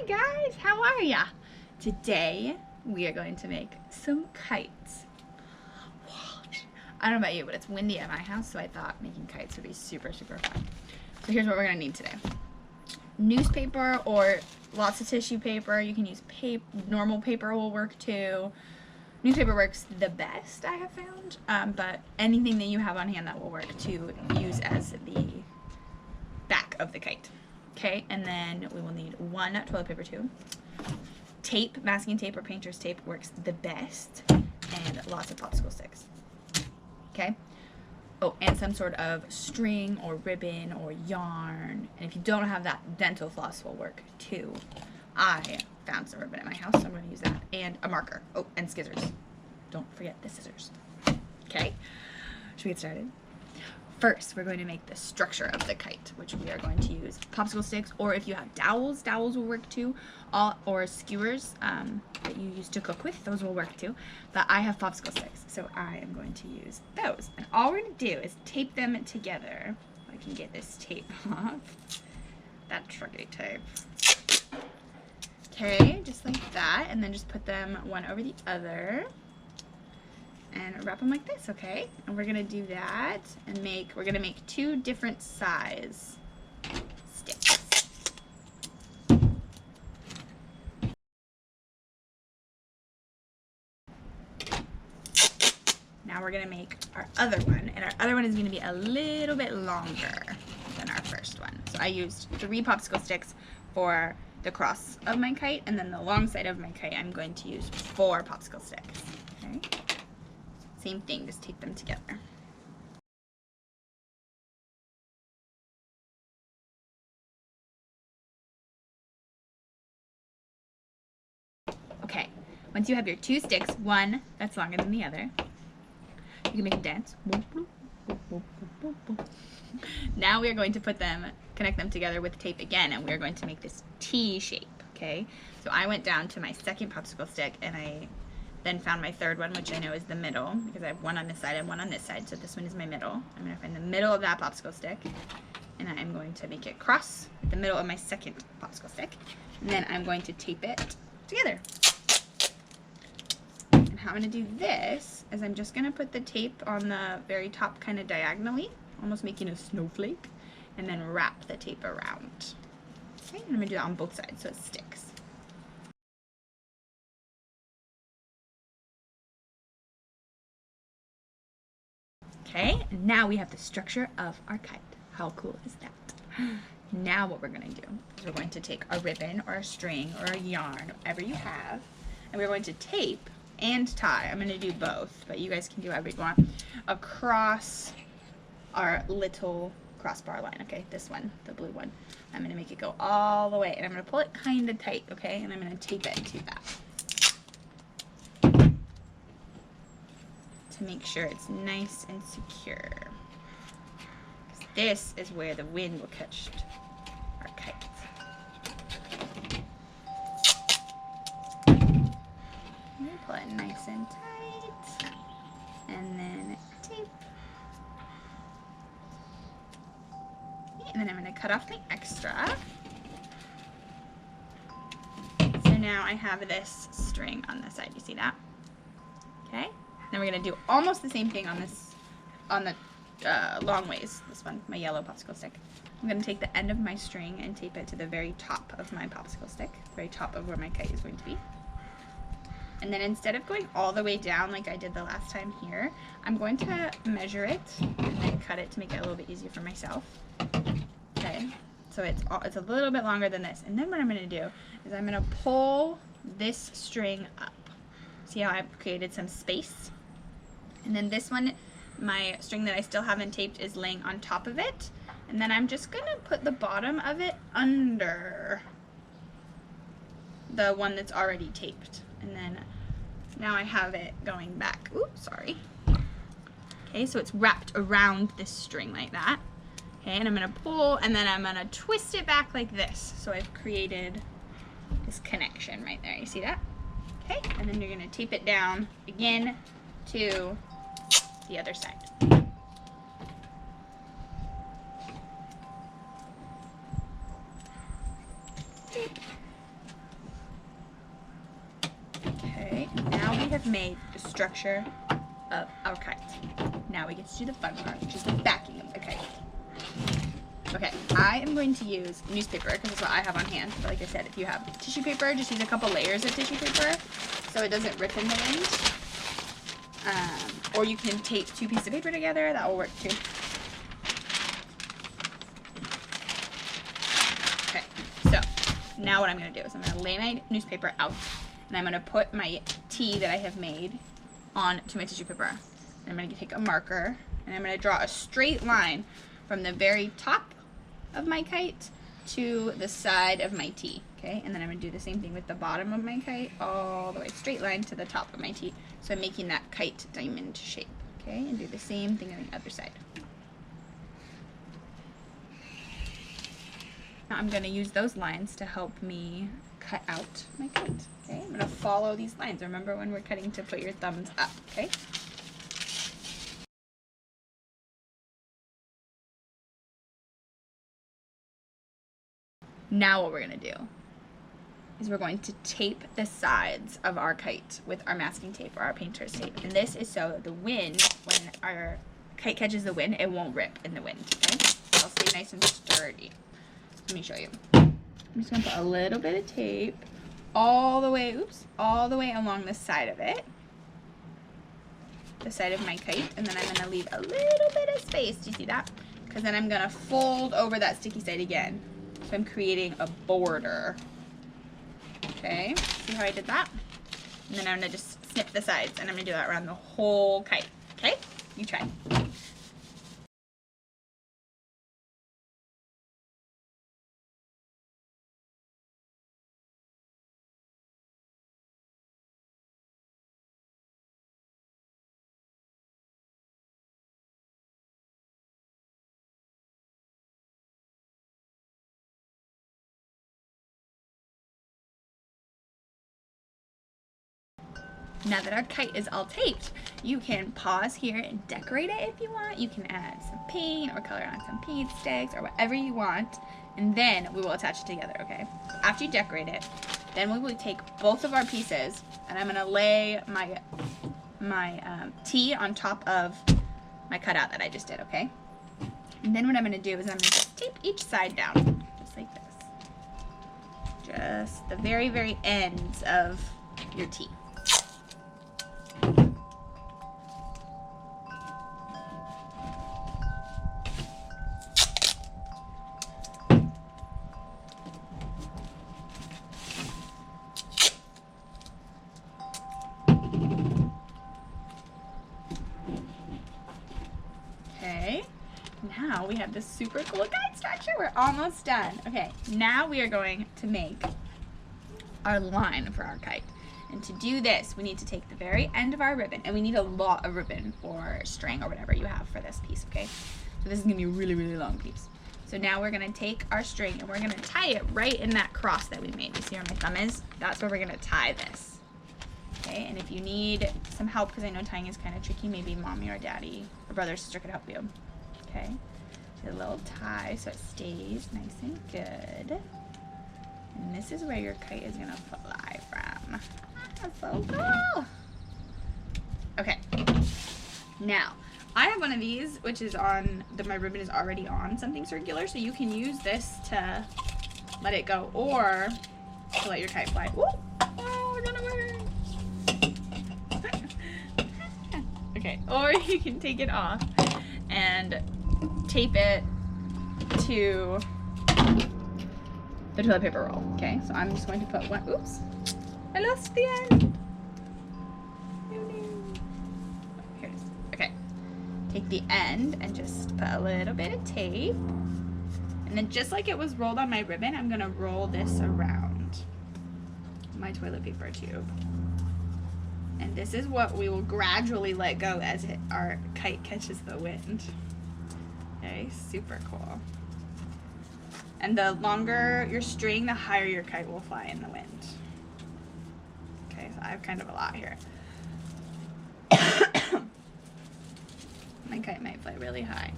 guys, how are ya? Today we are going to make some kites. I don't know about you, but it's windy at my house, so I thought making kites would be super fun. So here's what we're gonna need today. Newspaper or lots of tissue paper. You can use normal paper will work too. Newspaper works the best, I have found, but anything that you have on hand that will work to use as the back of the kite. Okay, and then we will need one toilet paper tube. Tape, masking tape or painter's tape works the best, and lots of popsicle sticks. Okay. Oh, and some sort of string or ribbon or yarn. And if you don't have that, dental floss will work too. I found some ribbon at my house, so I'm going to use that. And a marker. Oh, and scissors. Don't forget the scissors. Okay. Should we get started? First, we're going to make the structure of the kite, which we are going to use popsicle sticks, or if you have dowels, dowels will work too, or skewers that you use to cook with, those will work too. But I have popsicle sticks, so I am going to use those. And all we're going to do is tape them together. I can get this tape off. That tricky tape. Okay, just like that, and then just put them one over the other. And wrap them like this, okay? And we're gonna do that and we're gonna make two different size sticks. Now we're gonna make our other one, and our other one is gonna be a little bit longer than our first one. So I used 3 popsicle sticks for the cross of my kite, and then the long side of my kite I'm going to use 4 popsicle sticks, okay? Same thing, just tape them together. Okay, once you have your 2 sticks, one that's longer than the other, you can make them dance. Now we are going to connect them together with tape again, and we are going to make this T shape, okay? So I went down to my second popsicle stick, and I then found my third one, which I know is the middle, because I have one on this side and one on this side, so this one is my middle. I'm going to find the middle of that popsicle stick, and I'm going to make it cross the middle of my second popsicle stick, and then I'm going to tape it together. And how I'm going to do this is I'm just going to put the tape on the very top kind of diagonally, almost making a snowflake, and then wrap the tape around. Okay, and I'm going to do that on both sides so it sticks. Okay, and now we have the structure of our kite. How cool is that? Now what we're going to do is we're going to take a ribbon or a string or a yarn, whatever you have, and we're going to tape and tie. I'm going to do both, but you guys can do whatever you want, across our little crossbar line, okay? This one, the blue one. I'm going to make it go all the way, and I'm going to pull it kind of tight, okay? And I'm going to tape it to that, to make sure it's nice and secure. This is where the wind will catch our kites. Pull it nice and tight, and then tape. And then I'm going to cut off my extra. So now I have this string on the side. You see that? Okay. Then we're going to do almost the same thing on the long ways. This one, my yellow popsicle stick. I'm going to take the end of my string and tape it to the very top of my popsicle stick, very top of where my kite is going to be. And then instead of going all the way down like I did the last time here, I'm going to measure it and then cut it to make it a little bit easier for myself. Okay, so it's a little bit longer than this. And then what I'm going to do is I'm going to pull this string up. See how I've created some space? And then this one, my string that I still haven't taped, is laying on top of it. And then I'm just going to put the bottom of it under the one that's already taped. And then now I have it going back. Oops, sorry. Okay, so it's wrapped around this string like that. Okay, and I'm going to pull, and then I'm going to twist it back like this. So I've created this connection right there. You see that? Okay, and then you're going to tape it down again to the other side. have made the structure of our kite. Now we get to do the fun part, which is the backing of the kite. Okay, I am going to use newspaper because that's what I have on hand. But like I said, if you have tissue paper, just use a couple layers of tissue paper so it doesn't rip in the wind. Or you can tape 2 pieces of paper together. That will work too. Okay, so now what I'm going to do is I'm going to lay my newspaper out and I'm going to put my T that I have made onto my tissue paper. And I'm going to take a marker and I'm going to draw a straight line from the very top of my kite to the side of my T, okay? And then I'm gonna do the same thing with the bottom of my kite, all the way straight line to the top of my T. So I'm making that kite diamond shape, okay? And do the same thing on the other side. Now I'm gonna use those lines to help me cut out my kite, okay? I'm gonna follow these lines. Remember when we're cutting to put your thumbs up, okay? Now what we're going to do is we're going to tape the sides of our kite with our masking tape or our painter's tape. And this is so the wind, when our kite catches the wind, it won't rip in the wind, okay? It'll stay nice and sturdy. Let me show you. I'm just going to put a little bit of tape all the way, all the way along the side of it. The side of my kite. And then I'm going to leave a little bit of space. Do you see that? Because then I'm going to fold over that sticky side again. So I'm creating a border. Okay, see how I did that? And then I'm gonna just snip the sides and I'm gonna do that around the whole kite. Okay, you try. Now that our kite is all taped, you can pause here and decorate it if you want. You can add some paint or color on some paint sticks or whatever you want, and then we will attach it together, okay? After you decorate it, then we will take both of our pieces, and I'm gonna lay my T on top of my cutout that I just did, okay? And then what I'm gonna do is I'm gonna just tape each side down, just like this. Just the very, very ends of your T. Okay, now we have this super cool kite structure. We're almost done. Okay, now we are going to make our line for our kite. And to do this, we need to take the very end of our ribbon, and we need a lot of ribbon or string or whatever you have for this piece, okay? So this is gonna be a really, really long piece. So now we're gonna take our string and we're gonna tie it right in that cross that we made. You see where my thumb is? That's where we're gonna tie this. Okay, and if you need some help, because I know tying is kind of tricky, maybe mommy or daddy or brother or sister could help you. Okay, do a little tie so it stays nice and good. And this is where your kite is gonna fly from. That's so cool. Okay, now I have one of these, which is on, my ribbon is already on something circular, so you can use this to let it go or to let your kite fly. Ooh. Oh, we're gonna work. Okay, or you can take it off and tape it to the toilet paper roll. Okay, so I'm just going to put one. Oops, I lost the end. Here it is. Okay, take the end and just put a little bit of tape, and then just like it was rolled on my ribbon, I'm gonna roll this around my toilet paper tube. And this is what we will gradually let go as our kite catches the wind. Okay, super cool. And the longer your string, the higher your kite will fly in the wind. Okay, so I have kind of a lot here. My kite might fly really high.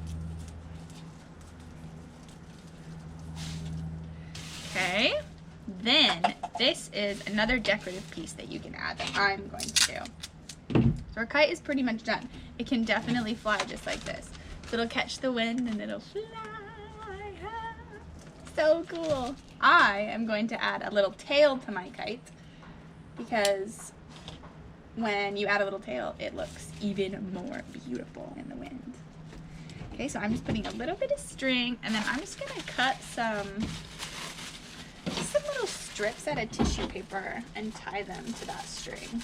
Okay, Then this is another decorative piece that you can add that I'm going to do. So our kite is pretty much done. It can definitely fly just like this. So it'll catch the wind and it'll fly. So cool. I am going to add a little tail to my kite because when you add a little tail, it looks even more beautiful in the wind. Okay, so I'm just putting a little bit of string, and then I'm just gonna cut some little strips out of tissue paper and tie them to that string.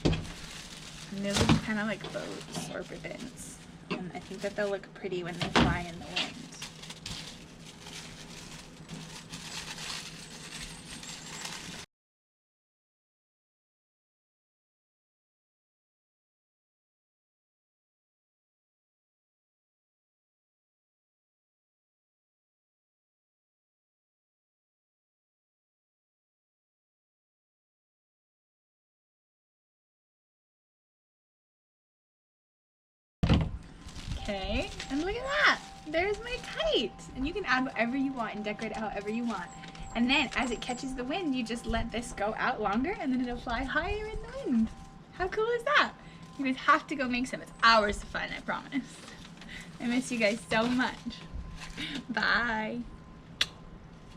And those look kind of like bows or ribbons, and I think that they'll look pretty when they fly in the wind. Okay, and look at that! There's my kite! And you can add whatever you want and decorate it however you want. And then, as it catches the wind, you just let this go out longer and then it'll fly higher in the wind. How cool is that? You guys have to go make some. It's hours of fun, I promise. I miss you guys so much. Bye!